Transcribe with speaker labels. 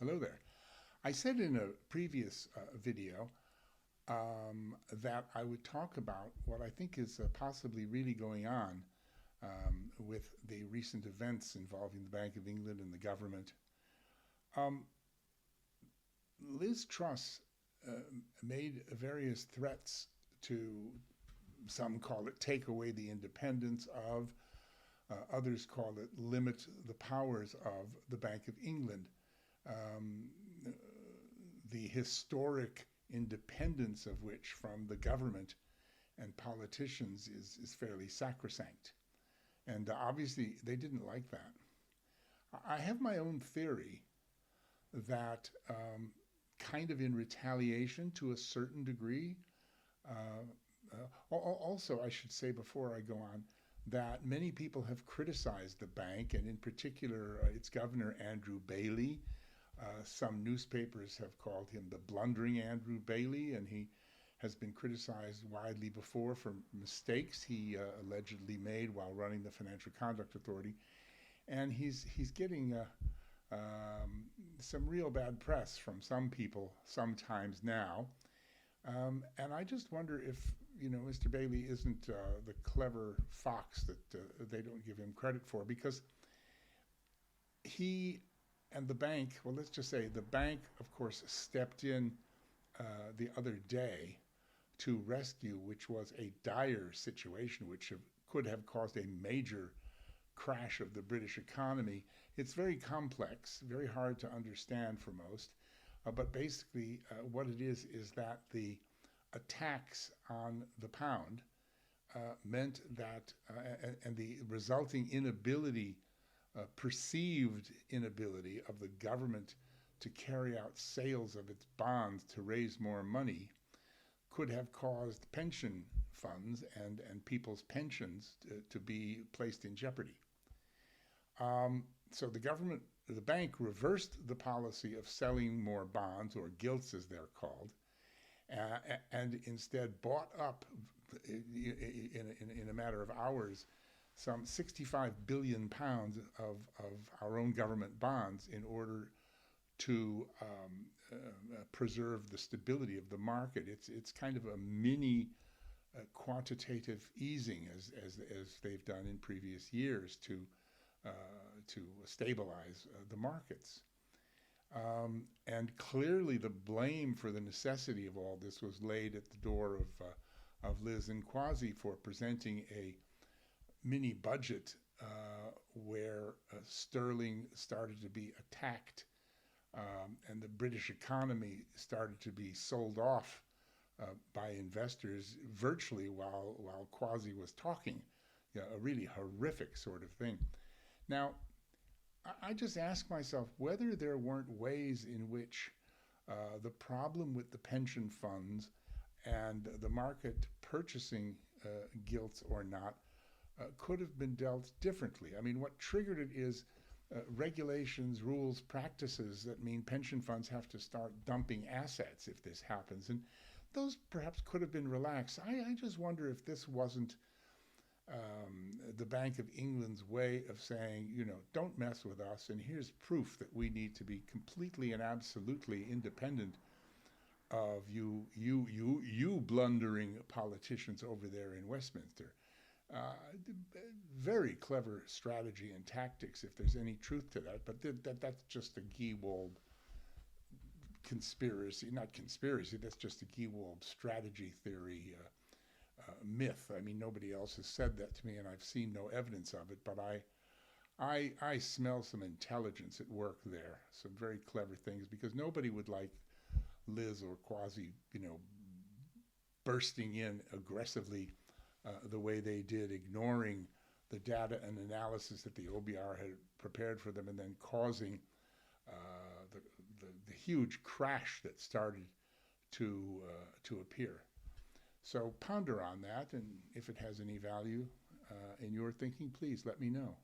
Speaker 1: Hello there. I said in a previous video that I would talk about what I think is possibly really going on with the recent events involving the Bank of England and the government. Um, Liz Truss made various threats to, some call it take away the independence of, others call it limit the powers of the Bank of England. Um, the historic independence of which from the government and politicians is fairly sacrosanct. And obviously they didn't like that. I have my own theory that kind of in retaliation to a certain degree, also I should say before I go on, that many people have criticized the bank and in particular its governor Andrew Bailey. Some newspapers have called him the blundering Andrew Bailey, and he has been criticized widely before for mistakes he allegedly made while running the Financial Conduct Authority. And he's getting some real bad press from some people sometimes now. And I just wonder if, Mr. Bailey isn't the clever fox that they don't give him credit for, because he and the bank, well, let's just say the bank, of course, stepped in the other day to rescue, which was a dire situation, which could have caused a major crash of the British economy. It's very complex, very hard to understand for most, but basically what it is that the attacks on the pound meant that, and the resulting inability, perceived inability of the government to carry out sales of its bonds to raise more money could have caused pension funds and people's pensions to be placed in jeopardy. So the bank reversed the policy of selling more bonds, or gilts as they're called, and instead bought up in a matter of hours some 65 billion pounds of our own government bonds in order to preserve the stability of the market. It's kind of a mini quantitative easing as they've done in previous years to stabilize the markets. And clearly the blame for the necessity of all this was laid at the door of Liz and Kwasi for presenting a mini budget where sterling started to be attacked and the British economy started to be sold off by investors virtually while Kwasi was talking. A really horrific sort of thing. Now, I just ask myself whether there weren't ways in which the problem with the pension funds and the market purchasing gilts or not could have been dealt differently. I mean, what triggered it is regulations, rules, practices that mean pension funds have to start dumping assets if this happens. And those perhaps could have been relaxed. I just wonder if this wasn't the Bank of England's way of saying, don't mess with us, and here's proof that we need to be completely and absolutely independent of you blundering politicians over there in Westminster. Very clever strategy and tactics, if there's any truth to that, but that's just a Gewolb conspiracy, not conspiracy, that's just a Gewolb strategy theory myth. I mean, nobody else has said that to me, and I've seen no evidence of it, but I smell some intelligence at work there, some very clever things, because nobody would like Liz or Kwasi, bursting in aggressively the way they did, ignoring the data and analysis that the OBR had prepared for them, and then causing the huge crash that started to appear. So ponder on that, and if it has any value in your thinking, please let me know.